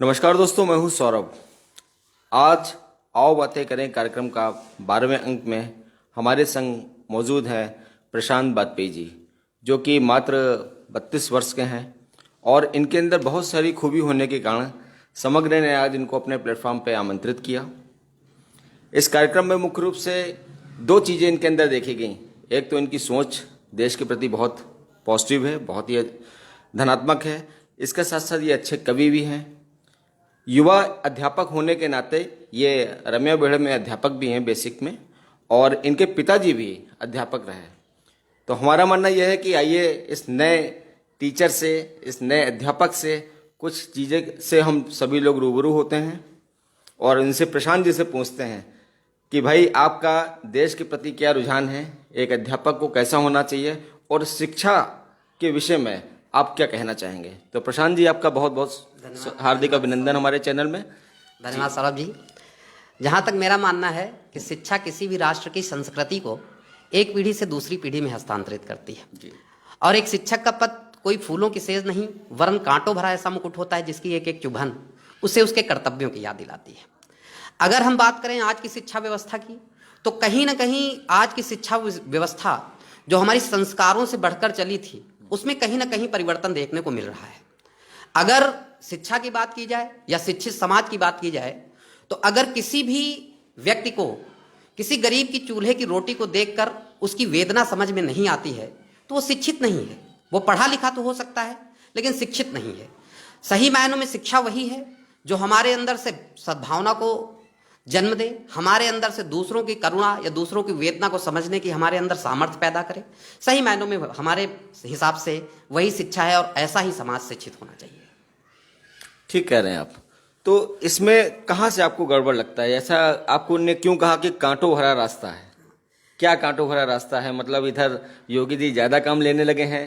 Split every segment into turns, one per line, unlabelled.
नमस्कार दोस्तों, मैं हूं सौरभ। आज आओ बातें करें कार्यक्रम का 12वें अंक में हमारे संग मौजूद हैं प्रशांत बाजपेयी जी, जो कि मात्र 32 वर्ष के हैं और इनके अंदर बहुत सारी खूबी होने के कारण समग्र ने आज इनको अपने प्लेटफॉर्म पर आमंत्रित किया। इस कार्यक्रम में मुख्य रूप से दो चीज़ें इनके अंदर देखी गई। एक तो इनकी सोच देश के प्रति बहुत पॉजिटिव है, बहुत ही धनात्मक है। इसके साथ साथ ये अच्छे कवि भी हैं। युवा अध्यापक होने के नाते ये रम्या बेहड़ में अध्यापक भी हैं बेसिक में, और इनके पिताजी भी अध्यापक रहे। तो हमारा मानना यह है कि आइए इस नए टीचर से, इस नए अध्यापक से कुछ चीज़ें से हम सभी लोग रूबरू होते हैं और इनसे प्रशांत जी से पूछते हैं कि भाई आपका देश के प्रति क्या रुझान है, एक अध्यापक को कैसा होना चाहिए और शिक्षा के विषय में आप क्या कहना चाहेंगे। तो प्रशांत जी, आपका बहुत बहुत हार्दिक अभिनंदन हमारे चैनल में।
धन्यवाद सौरभ जी। जहाँ तक मेरा मानना है कि शिक्षा किसी भी राष्ट्र की संस्कृति को एक पीढ़ी से दूसरी पीढ़ी में हस्तांतरित करती है जी। और एक शिक्षक का पद कोई फूलों की सेज नहीं, वरन कांटों भरा ऐसा मुकुट होता है जिसकी एक एक चुभन उसे उसके कर्तव्यों की याद दिलाती है। अगर हम बात करें आज की शिक्षा व्यवस्था की, तो कहीं ना कहीं आज की शिक्षा व्यवस्था जो हमारी संस्कारों से बढ़कर चली थी, उसमें कहीं ना कहीं परिवर्तन देखने को मिल रहा है। अगर शिक्षा की बात की जाए या शिक्षित समाज की बात की जाए, तो अगर किसी भी व्यक्ति को किसी गरीब की चूल्हे की रोटी को देखकर उसकी वेदना समझ में नहीं आती है, तो वो शिक्षित नहीं है। वो पढ़ा लिखा तो हो सकता है, लेकिन शिक्षित नहीं है। सही मायनों में शिक्षा वही है जो हमारे अंदर से सद्भावना को जन्म दे, हमारे अंदर से दूसरों की करुणा या दूसरों की वेदना को समझने की हमारे अंदर सामर्थ्य पैदा करे। सही मायनों में हमारे हिसाब से वही शिक्षा है और ऐसा ही समाज शिक्षित होना चाहिए।
ठीक कह रहे हैं आप। तो इसमें कहाँ से आपको गड़बड़ लगता है? ऐसा आपको ने क्यों कहा कि कांटों भरा रास्ता है? क्या कांटों भरा रास्ता है? मतलब इधर योगी जी ज़्यादा काम लेने लगे हैं,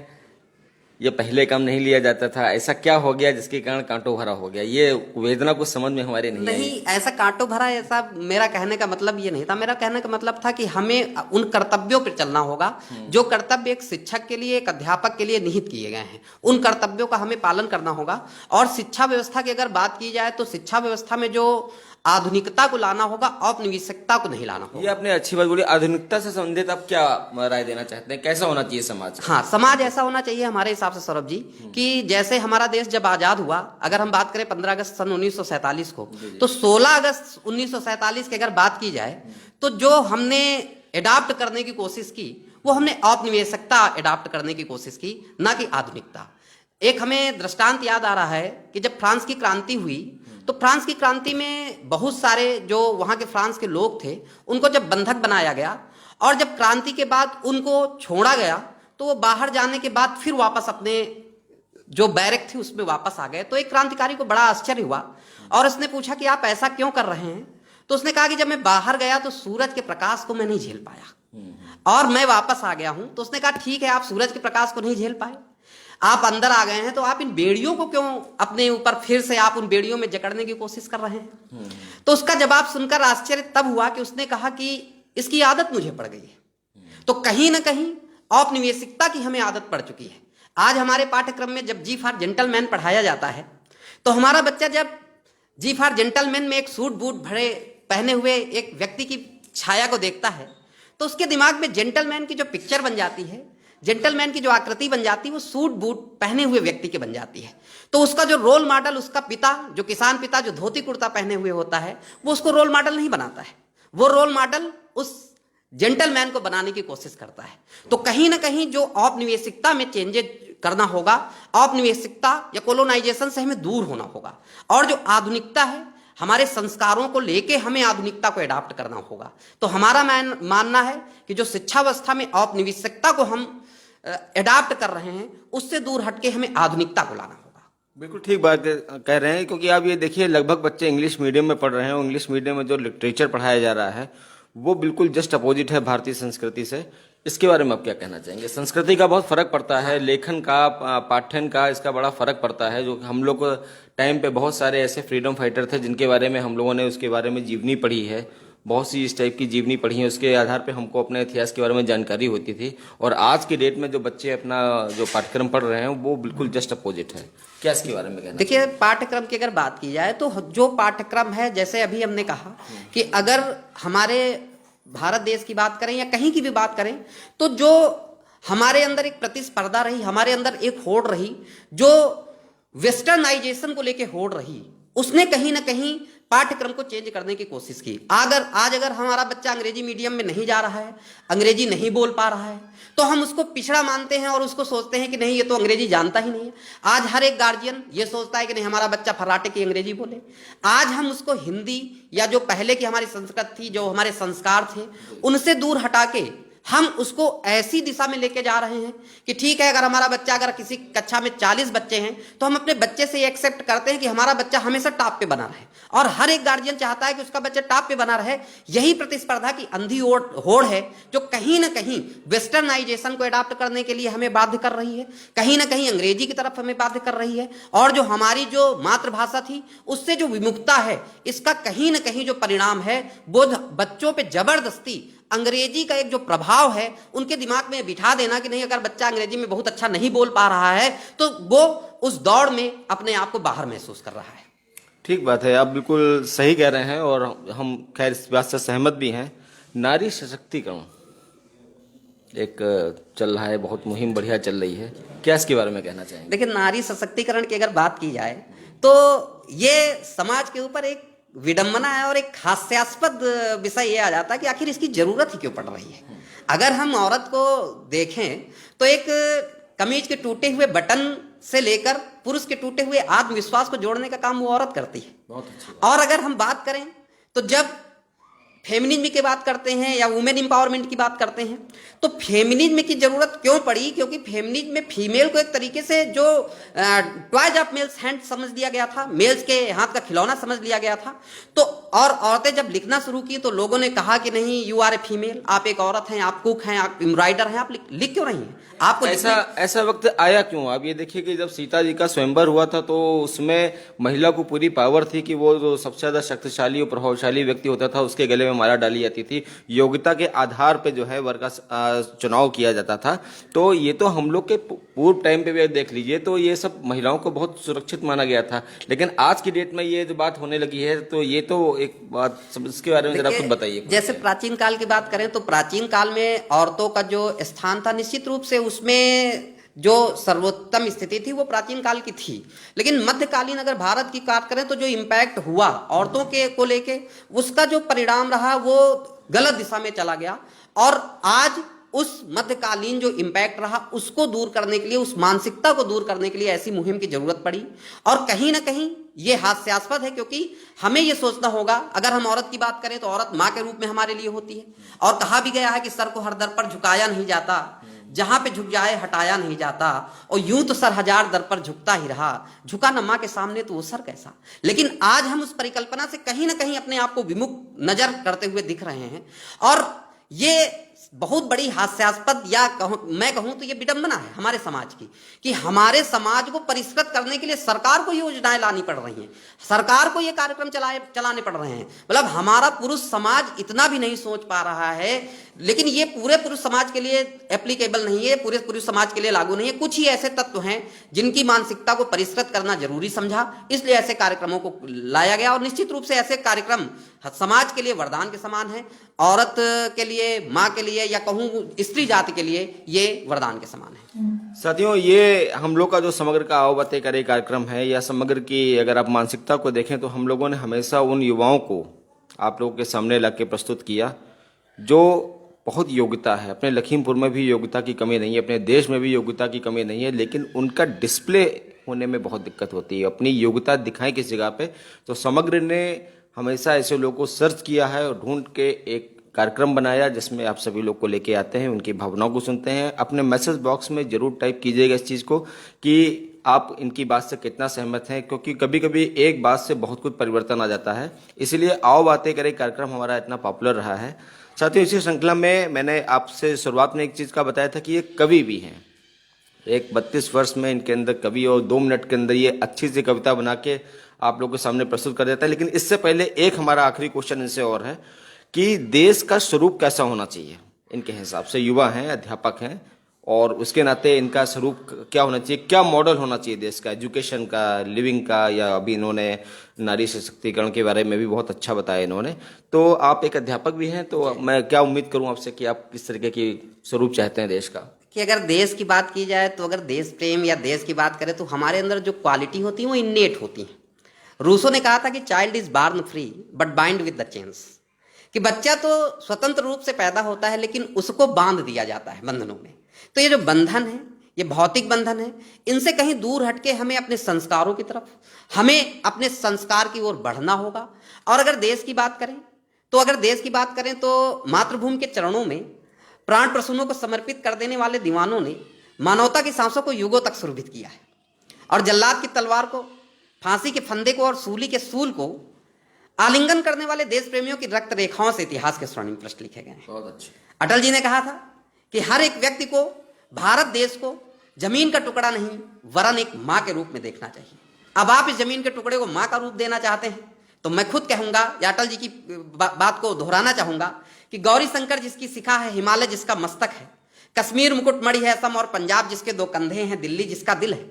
ये पहले काम नहीं लिया जाता था? ऐसा क्या हो गया जिसके कारण कांटों भरा हो गया? ये वेदना को समझ में हमारे नहीं
ऐसा कांटों भरा, ऐसा मेरा कहने का मतलब ये नहीं था। मेरा कहने का मतलब था कि हमें उन कर्तव्यों पर चलना होगा जो कर्तव्य एक शिक्षक के लिए, एक अध्यापक के लिए निहित किए गए हैं। उन कर्तव्यों का हमें पालन करना होगा। और शिक्षा व्यवस्था की अगर बात की जाए, तो शिक्षा व्यवस्था में जो आधुनिकता को लाना होगा, औपनिवेशिकता को नहीं लाना होगा।
ये आपने अच्छी बात बोली। आधुनिकता से संबंधित आप क्या राय देना चाहते हैं? कैसा होना चाहिए समाज?
हाँ, समाज ऐसा होना चाहिए हमारे हिसाब से सौरभ जी कि जैसे हमारा देश जब आजाद हुआ, अगर हम बात करें 15 अगस्त सन 1947 को, तो 16 अगस्त 1947 की अगर बात की जाए, तो जो हमने एडाप्ट करने की कोशिश की, वो हमने औपनिवेशिकता एडाप्ट करने की कोशिश की, ना कि आधुनिकता। एक हमें दृष्टांत याद आ रहा है कि जब फ्रांस की क्रांति हुई, तो फ्रांस की क्रांति में बहुत सारे जो वहाँ के फ्रांस के लोग थे, उनको जब बंधक बनाया गया और जब क्रांति के बाद उनको छोड़ा गया, तो वो बाहर जाने के बाद फिर वापस अपने जो बैरक थी उसमें वापस आ गए। तो एक क्रांतिकारी को बड़ा आश्चर्य हुआ और उसने पूछा कि आप ऐसा क्यों कर रहे हैं? तो उसने कहा कि जब मैं बाहर गया तो सूरज के प्रकाश को मैं नहीं झेल पाया और मैं वापस आ गया हूं। तो उसने कहा ठीक है, आप सूरज के प्रकाश को नहीं झेल पाए, आप अंदर आ गए हैं, तो आप इन बेड़ियों को क्यों अपने ऊपर फिर से आप उन बेड़ियों में जकड़ने की कोशिश कर रहे हैं? तो उसका जवाब सुनकर आश्चर्य तब हुआ कि उसने कहा कि इसकी आदत मुझे पड़ गई है। तो कहीं ना कहीं औपनिवेशिकता की हमें आदत पड़ चुकी है। आज हमारे पाठ्यक्रम में जब जी फॉर जेंटलमैन पढ़ाया जाता है, तो हमारा बच्चा जब जी फॉर जेंटलमैन में एक सूट बूट भरे पहने हुए एक व्यक्ति की छाया को देखता है, तो उसके दिमाग में जेंटलमैन की जो पिक्चर बन जाती है, जेंटलमैन की जो आकृति बन जाती है, वो सूट बूट पहने हुए व्यक्ति की बन जाती है। तो उसका जो रोल मॉडल, उसका पिता, जो किसान पिता जो धोती कुर्ता पहने हुए होता है, वो उसको रोल मॉडल नहीं बनाता है। वो रोल मॉडल उस जेंटलमैन को बनाने की कोशिश करता है। तो कहीं ना कहीं जो औपनिवेशिकता में चेंजेस करना होगा, औपनिवेशिकता या कोलोनाइजेशन से हमें दूर होना होगा। और जो आधुनिकता है, हमारे संस्कारों को लेके हमें आधुनिकता को एडाप्ट करना होगा। तो हमारा मानना है कि जो शिक्षा व्यवस्था में औपनिवेशिकता को हम एडाप्ट कर रहे हैं, उससे दूर हटके हमें आधुनिकता को लाना होगा।
बिल्कुल ठीक बात कह रहे हैं, क्योंकि आप ये देखिए लगभग बच्चे इंग्लिश मीडियम में पढ़ रहे हैं और इंग्लिश मीडियम में जो लिटरेचर पढ़ाया जा रहा है वो बिल्कुल जस्ट अपोजिट है भारतीय संस्कृति से। इसके बारे में आप क्या कहना चाहेंगे? संस्कृति का बहुत फर्क पड़ता है, लेखन का, पाठन का, इसका बड़ा फर्क पड़ता है। जो हम लोग टाइम पे बहुत सारे ऐसे फ्रीडम फाइटर थे जिनके बारे में हम लोगों ने उसके बारे में जीवनी पढ़ी है, बहुत सी इस टाइप की जीवनी पढ़ी है, उसके आधार पे हमको अपने इतिहास के बारे में जानकारी होती थी। और आज की डेट में जो बच्चे अपना जो पाठ्यक्रम पढ़ रहे हैं वो बिल्कुल जस्ट अपोजिट है। क्या इसके बारे में कहना?
देखिए, पाठ्यक्रम की अगर बात की जाए तो जो पाठ्यक्रम है, जैसे अभी हमने कहा कि अगर हमारे भारत देश की बात करें या कहीं की भी बात करें, तो जो हमारे अंदर एक प्रतिस्पर्धा रही, हमारे अंदर एक होड़ रही, जो वेस्टर्नाइजेशन को लेके होड़ रही, उसने कहीं ना कहीं पाठ्यक्रम को चेंज करने की कोशिश की। अगर हमारा बच्चा अंग्रेजी मीडियम में नहीं जा रहा है, अंग्रेजी नहीं बोल पा रहा है, तो हम उसको पिछड़ा मानते हैं और उसको सोचते हैं कि नहीं, ये तो अंग्रेजी जानता ही नहीं है। आज हर एक गार्जियन ये सोचता है कि नहीं, हमारा बच्चा फर्राटे की अंग्रेजी बोले। आज हम उसको हिंदी या जो पहले की हमारी संस्कृत थी, जो हमारे संस्कार थे, उनसे दूर हटा के हम उसको ऐसी दिशा में लेके जा रहे हैं कि ठीक है, अगर हमारा बच्चा, अगर किसी कक्षा में 40 बच्चे हैं, तो हम अपने बच्चे से ये एक्सेप्ट करते हैं कि हमारा बच्चा हमेशा टॉप पे बना रहे, और हर एक गार्जियन चाहता है कि उसका बच्चा टॉप पे बना रहे। यही प्रतिस्पर्धा की अंधी होड़ है जो कहीं ना कहीं वेस्टर्नाइजेशन को अडॉप्ट करने के लिए हमें बाध्य कर रही है, कहीं ना कहीं अंग्रेजी की तरफ हमें बाध्य कर रही है, और जो हमारी जो मातृभाषा थी उससे जो विमुखता है, इसका कहीं ना कहीं जो परिणाम है, वो बच्चों पे जबरदस्ती अंग्रेजी का एक जो प्रभाव है उनके दिमाग में बिठा देना कि नहीं, अगर बच्चा अंग्रेजी में बहुत अच्छा नहीं बोल पा रहा है तो वो उस दौड़ में अपने आप को बाहर महसूस कर रहा है।
ठीक बात है, आप बिल्कुल सही कह रहे हैं और हम खैर इस बात से सहमत भी हैं। नारी सशक्तिकरण एक चल रहा है, बहुत मुहिम बढ़िया चल रही है, क्या इसके बारे में कहना चाहेंगे?
देखिए, नारी सशक्तिकरण की अगर बात की जाए तो ये समाज के ऊपर एक विडंबना है और एक हास्यास्पद विषय ये आ जाता है कि आखिर इसकी जरूरत ही क्यों पड़ रही है। अगर हम औरत को देखें तो एक कमीज के टूटे हुए बटन से लेकर पुरुष के टूटे हुए आत्मविश्वास को जोड़ने का काम वो औरत करती है।
बहुत अच्छा।
और अगर हम बात करें तो जब फेमिनिज्म की बात करते हैं या वुमेन एम्पावरमेंट की बात करते हैं, तो फेमिनिज्म की जरूरत क्यों पड़ी? क्योंकि फेमिनिज्म में फीमेल को एक तरीके से जो टॉयज ऑफ मेल्स हैंड समझ लिया गया था, मेल्स के हाथ का खिलौना समझ लिया गया था। तो और औरतें जब लिखना शुरू की तो लोगों ने कहा कि नहीं, यू आर ए फीमेल, आप एक औरत हैं, आप कुक हैं, आप एम्ब्रॉयडर हैं, आप लिख क्यों रही हैं? आपको
ऐसा वक्त आया क्यों? आप ये देखिए कि जब सीता जी का स्वयंवर हुआ था तो उसमें महिला को पूरी पावर थी कि वो जो सबसे ज्यादा शक्तिशाली और प्रभावशाली व्यक्ति होता था उसके गले में माला डाली जाती थी। योग्यता के आधार पे जो है वर्ग का चुनाव किया जाता था। तो ये तो हम लोग के पूर्व टाइम पे भी देख लीजिए तो ये सब महिलाओं को बहुत सुरक्षित माना गया था, लेकिन आज की डेट में ये जो बात होने लगी है तो ये तो एक बात, इसके बारे में जरा कुछ बताइए।
जैसे प्राचीन काल की बात करें तो प्राचीन काल में औरतों का जो स्थान था, निश्चित रूप से उसमें जो सर्वोत्तम स्थिति थी वो प्राचीन काल की थी। लेकिन मध्यकालीन अगर भारत की बात करें तो जो इम्पैक्ट हुआ औरतों के को लेके, उसका जो परिणाम रहा वो गलत दिशा में चला गया। और आज उस मध्यकालीन जो इम्पैक्ट रहा उसको दूर करने के लिए, उस मानसिकता को दूर करने के लिए ऐसी मुहिम की जरूरत पड़ी। और कहीं ना कहीं ये हास्यास्पद है क्योंकि हमें ये सोचना होगा, अगर हम औरत की बात करें तो औरत माँ के रूप में हमारे लिए होती है। और कहा भी गया है कि सर को हर दर पर झुकाया नहीं जाता, जहां पे झुक जाए हटाया नहीं जाता, और यूं तो सर हजार दर पर झुकता ही रहा, झुका न मां के सामने तो वो सर कैसा। लेकिन आज हम उस परिकल्पना से कहीं ना कहीं अपने आप को विमुख नजर करते हुए दिख रहे हैं। और ये बहुत बड़ी हास्यास्पद या मैं कहूं तो ये विडंबना है हमारे समाज की, कि हमारे समाज को परिष्कृत करने के लिए सरकार को योजनाएं लानी पड़ रही हैं, सरकार को ये कार्यक्रम चलाने पड़ रहे हैं। मतलब हमारा पुरुष समाज इतना भी नहीं सोच पा रहा है, लेकिन ये पूरे पुरुष समाज के लिए एप्लीकेबल नहीं है, पूरे पुरुष समाज के लिए लागू नहीं है। कुछ ही ऐसे तत्व हैं जिनकी मानसिकता को परिष्कृत करना जरूरी समझा, इसलिए ऐसे कार्यक्रमों को लाया गया। और निश्चित रूप से ऐसे कार्यक्रम समाज के लिए वरदान के समान है, औरत के लिए, माँ के लिए, या कहूँ स्त्री जाति के लिए ये वरदान के समान है।
साथियों, ये हम लोग का जो समग्र का आओ बातें करें कार्यक्रम है, या समग्र की अगर आप मानसिकता को देखें तो हम लोगों ने हमेशा उन युवाओं को आप लोगों के सामने ला के प्रस्तुत किया जो बहुत योग्यता है। अपने लखीमपुर में भी योग्यता की कमी नहीं है, अपने देश में भी योग्यता की कमी नहीं है, लेकिन उनका डिस्प्ले होने में बहुत दिक्कत होती है। अपनी योग्यता दिखाएं किस जगह पे, तो समग्र ने हमेशा ऐसे लोगों को सर्च किया है और ढूंढ के एक कार्यक्रम बनाया जिसमें आप सभी लोग को लेके आते हैं, उनकी भावनाओं को सुनते हैं। अपने मैसेज बॉक्स में जरूर टाइप कीजिएगा इस चीज़ को कि आप इनकी बात से कितना सहमत हैं, क्योंकि कभी कभी एक बात से बहुत कुछ परिवर्तन आ जाता है। इसलिए आओ बातें करें कार्यक्रम हमारा इतना पॉपुलर रहा है। साथियों, इसी श्रृंखला में मैंने आपसे शुरुआत में एक चीज़ का बताया था कि ये कवि भी हैं। एक 32 वर्ष में इनके अंदर कवि, और 2 मिनट के अंदर ये अच्छी सी कविता बना के आप लोगों के सामने प्रस्तुत कर देता है। लेकिन इससे पहले एक हमारा आखिरी क्वेश्चन इनसे और है कि देश का स्वरूप कैसा होना चाहिए इनके हिसाब से। युवा हैं, अध्यापक हैं, और उसके नाते इनका स्वरूप क्या होना चाहिए, क्या मॉडल होना चाहिए देश का, एजुकेशन का, लिविंग का, या अभी इन्होंने नारी सशक्तिकरण के बारे में भी बहुत अच्छा बताया इन्होंने। तो आप एक अध्यापक भी हैं, तो मैं क्या उम्मीद करूं आपसे कि आप किस तरीके की स्वरूप चाहते हैं देश का।
कि अगर देश की बात की जाए तो अगर देश प्रेम या देश की बात करें तो हमारे अंदर जो क्वालिटी होती है वो इन्नेट होती है। रूसो ने कहा था कि child is born free but bind with the chains, कि बच्चा तो स्वतंत्र रूप से पैदा होता है लेकिन उसको बांध दिया जाता है बंधनों में। तो ये जो बंधन है, ये भौतिक बंधन है, इनसे कहीं दूर हटके हमें अपने संस्कारों की तरफ, हमें अपने संस्कार की ओर बढ़ना होगा। और अगर देश की बात करें तो मातृभूमि के चरणों में प्राण प्रसूनों को समर्पित कर देने वाले दीवानों ने मानवता की सांसों को युगों तक सुरभित किया है, और जल्लाद की तलवार को, फांसी के फंदे को और सूली के सूल को आलिंगन करने वाले देश प्रेमियों की रक्त रेखाओं से इतिहास के स्वर्णिम पृष्ठ लिखे गए हैं।
बहुत अच्छे।
अटल जी ने कहा था कि हर एक व्यक्ति को भारत देश को जमीन का टुकड़ा नहीं वरन एक माँ के रूप में देखना चाहिए। अब आप इस जमीन के टुकड़े को माँ का रूप देना चाहते हैं तो मैं खुद कहूंगा, या अटल जी की बात को दोहराना चाहूंगा कि गौरी शंकर जिसकी शिखा है, हिमालय जिसका मस्तक है, कश्मीर मुकुटमणि है असम और पंजाब जिसके दो कंधे हैं, दिल्ली जिसका दिल है,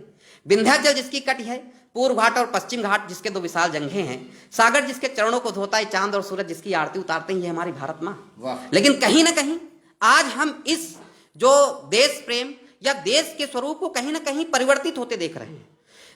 विंध्याचल जिसकी कटी है, पूर्व घाट और पश्चिम घाट जिसके दो विशाल जंघे हैं, सागर जिसके चरणों को धोता है, चांद और सूरज जिसकी आरती उतारते हैं, ये हमारी भारत माँ। लेकिन कहीं ना कहीं आज हम इस जो देश प्रेम या देश के स्वरूप को कहीं ना कहीं परिवर्तित होते देख रहे हैं।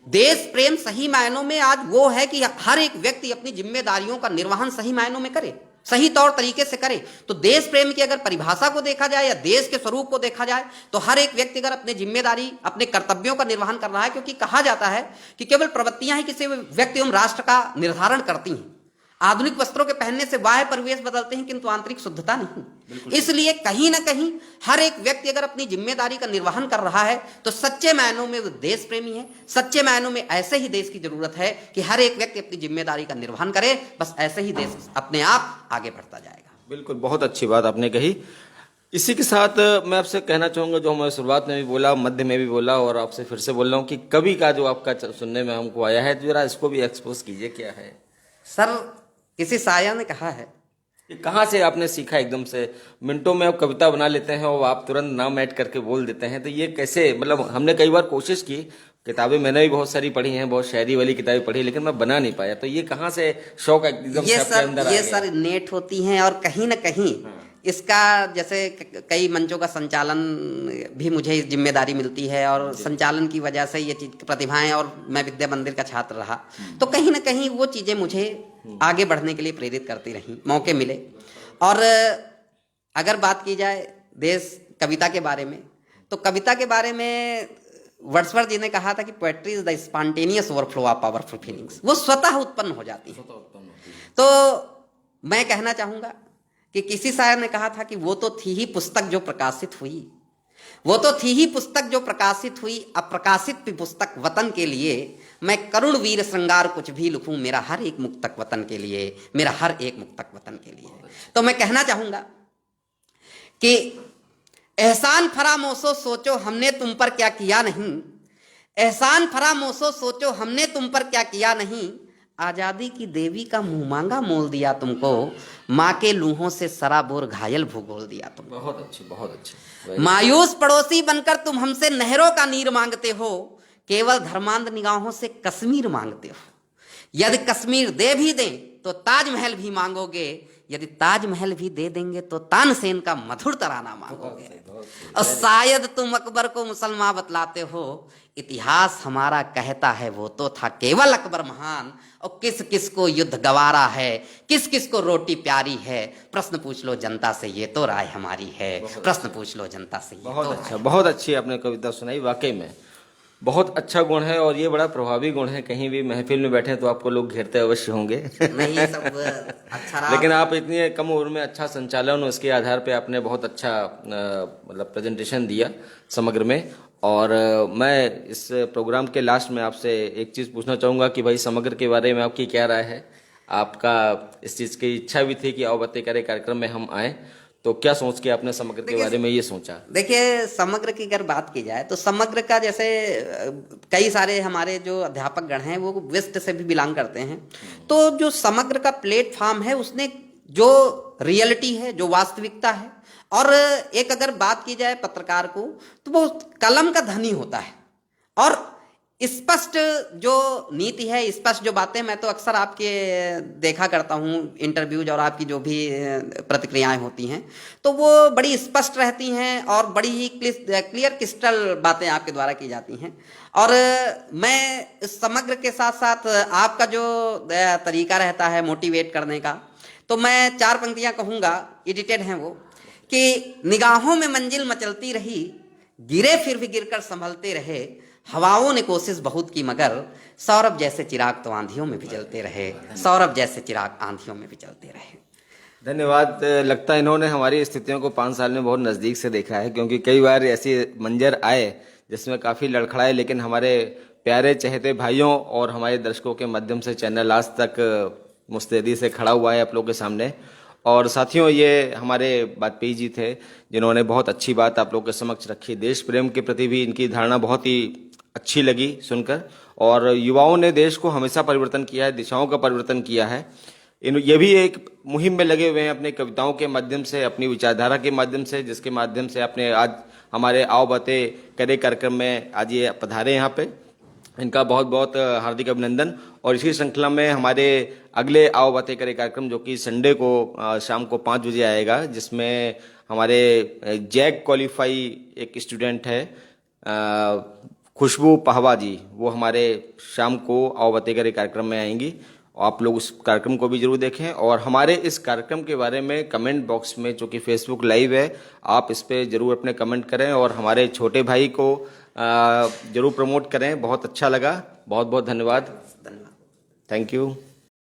देश प्रेम सही मायनों में आज वो है कि हर एक व्यक्ति अपनी जिम्मेदारियों का निर्वहन सही मायनों में करे, सही तौर तरीके से करे। तो देश प्रेम की अगर परिभाषा को देखा जाए या देश के स्वरूप को देखा जाए तो हर एक व्यक्ति अगर अपनी जिम्मेदारी, अपने कर्तव्यों का निर्वहन कर रहा है, क्योंकि कहा जाता है कि केवल प्रवृत्तियां ही किसी व्यक्ति एवं राष्ट्र का निर्धारण करती हैं। आधुनिक वस्त्रों के पहनने से बाह्य परिवेश बदलते हैं किंतु आंतरिक शुद्धता नहीं। इसलिए कहीं ना कहीं हर एक व्यक्ति अगर अपनी जिम्मेदारी का निर्वहन कर रहा है तो सच्चे मायनों में वो देश प्रेमी है। सच्चे मायनों में ऐसे ही देश की जरूरत है कि हर एक व्यक्ति अपनी जिम्मेदारी का निर्वहन करे, बस ऐसे ही देश अपने आप आगे बढ़ता जाएगा।
बिल्कुल, बहुत अच्छी बात आपने कही। इसी के साथ मैं आपसे कहना चाहूँगा, जो मैं शुरुआत में भी बोला, मध्य में भी बोला और आपसे फिर से बोल रहा हूँ कि कवि का जो आपका सुनने में हमको आया है, जरा इसको भी एक्सपोज कीजिए, क्या है?
सर, किसी शायर ने कहा है,
ये कहाँ से आपने सीखा? एकदम से मिनटों में आप कविता बना लेते हैं और आप तुरंत नाम ऐड करके बोल देते हैं, तो ये कैसे? मतलब हमने कई बार कोशिश की, किताबें मैंने भी बहुत सारी पढ़ी हैं, बहुत शायरी वाली किताबें पढ़ी, लेकिन मैं बना नहीं पाया। तो ये कहाँ से शौक एकदम से आपके अंदर आ गया?
ये सर नेट होती हैं, और कहीं ना कहीं इसका जैसे कई मंचों का संचालन भी मुझे इस जिम्मेदारी मिलती है, और संचालन की वजह से ये चीज प्रतिभाएं, और मैं विद्या मंदिर का छात्र रहा तो कहीं ना कहीं वो चीजें मुझे आगे बढ़ने के लिए प्रेरित करती रहीं, मौके मिले। और अगर बात की जाए देश कविता के बारे में, तो कविता के बारे में वर्ड्सवर्थ जी ने कहा था कि poetry is the spontaneous overflow of powerful feelings. वो स्वतः उत्पन्न हो जाती है। तो मैं कहना चाहूंगा कि किसी शायर ने कहा था कि वो तो थी ही पुस्तक जो प्रकाशित हुई, वो तो थी ही पुस्तक जो प्रकाशित हुई, अप्रकाशित पुस्तक वतन के लिए, मैं करुण वीर श्रृंगार कुछ भी लिखूं, मेरा हर एक मुक्तक वतन के लिए, मेरा हर एक मुक्तक वतन के लिए। तो मैं कहना चाहूंगा कि एहसान फरामोशो सोचो हमने तुम पर क्या किया नहीं, एहसान फरामोशो सोचो हमने तुम पर क्या किया नहीं, आजादी की देवी का मुंह मांगा मोल दिया तुमको, माँ के लूहों से सराबोर घायल भूगोल दिया तुमको।
बहुत अच्छी, बहुत अच्छी।
मायूस पड़ोसी बनकर तुम हमसे नहरों का नीर मांगते हो, केवल धर्मांध निगाहों से कश्मीर मांगते हो। यदि कश्मीर दे भी दें तो ताजमहल भी मांगोगे, यदि ताजमहल भी दे देंगे तो तानसेन का मधुर तराना मांगोगे। और शायद तुम अकबर को मुसलमान बतलाते हो, इतिहास हमारा कहता है वो तो था केवल अकबर महान, और किस किस को युद्ध गवारा है, किस किस को रोटी प्यारी है, प्रश्न पूछ लो जनता से ये तो राय हमारी है, प्रश्न पूछ लो जनता से ये
बहुत
तो
अच्छा, बहुत अच्छी आपने कविता सुनाई। वाकई में बहुत अच्छा गुण है, और ये बड़ा प्रभावी गुण है। कहीं भी महफिल में बैठे तो आपको लोग घेरते अवश्य होंगे।
नहीं, ये सब अच्छा रहा।
लेकिन आप इतनी कम उम्र में अच्छा संचालन, उसके आधार पे आपने बहुत अच्छा मतलब प्रेजेंटेशन दिया समग्र में। और मैं इस प्रोग्राम के लास्ट में आपसे एक चीज़ पूछना चाहूँगा कि भाई समग्र के बारे में आपकी क्या राय है? आपका इस चीज़ की इच्छा भी थी कि आओ बातें करें कार्यक्रम में हम आए, तो क्या सोच के आपने समग्र के बारे में ये सोचा?
देखिए, समग्र की अगर बात की जाए तो समग्र का जैसे कई सारे हमारे जो अध्यापक गण हैं वो वेस्ट से भी बिलोंग करते हैं, तो जो समग्र का प्लेटफॉर्म है उसने जो रियलिटी है, जो वास्तविकता है। और एक अगर बात की जाए पत्रकार को, तो वो कलम का धनी होता है और स्पष्ट जो नीति है, स्पष्ट जो बातें, मैं तो अक्सर आपके देखा करता हूँ इंटरव्यूज और आपकी जो भी प्रतिक्रियाएं होती हैं, तो वो बड़ी स्पष्ट रहती हैं और बड़ी ही क्लियर क्रिस्टल बातें आपके द्वारा की जाती हैं। और मैं इस समग्र के साथ साथ आपका जो तरीका रहता है मोटिवेट करने का, तो मैं 4 पंक्तियां कहूँगा, एडिटेड हैं वो, कि निगाहों में मंजिल मचलती रही, गिरे फिर भी गिरकर संभलते रहे, हवाओं ने कोशिश बहुत की मगर सौरभ जैसे चिराग तो आंधियों में भी जलते रहे, सौरभ जैसे चिराग आंधियों में भी जलते रहे।
धन्यवाद। लगता है इन्होंने हमारी स्थितियों को 5 साल में बहुत नज़दीक से देखा है, क्योंकि कई बार ऐसे मंजर आए जिसमें काफ़ी लड़खड़ाए, लेकिन हमारे प्यारे चहेते भाइयों और हमारे दर्शकों के माध्यम से चैनल आज तक मुस्तैदी से खड़ा हुआ है आप लोगों के सामने। और साथियों, ये हमारे वाजपेयी जी थे जिन्होंने बहुत अच्छी बात आप लोगों के समक्ष रखी। देश प्रेम के प्रति भी इनकी धारणा बहुत ही अच्छी लगी सुनकर, और युवाओं ने देश को हमेशा परिवर्तन किया है, दिशाओं का परिवर्तन किया है। ये भी एक मुहिम में लगे हुए हैं अपनी कविताओं के माध्यम से, अपनी विचारधारा के माध्यम से, जिसके माध्यम से आपने आज हमारे आओ बातें करें कार्यक्रम में आज ये पधारे यहाँ पे। इनका बहुत बहुत हार्दिक अभिनंदन। और इसी श्रृंखला में हमारे अगले आओ बातें करें कार्यक्रम, जो कि संडे को शाम को 5 बजे आएगा, जिसमें हमारे जैक क्वालिफाई एक स्टूडेंट है खुशबू पहवा जी, वो हमारे शाम को आओ बातें करें कार्यक्रम में आएंगी। आप लोग उस कार्यक्रम को भी जरूर देखें, और हमारे इस कार्यक्रम के बारे में कमेंट बॉक्स में, जो कि फेसबुक लाइव है, आप इस पर जरूर अपने कमेंट करें और हमारे छोटे भाई को जरूर प्रमोट करें। बहुत अच्छा लगा, बहुत बहुत धन्यवाद। Thank you.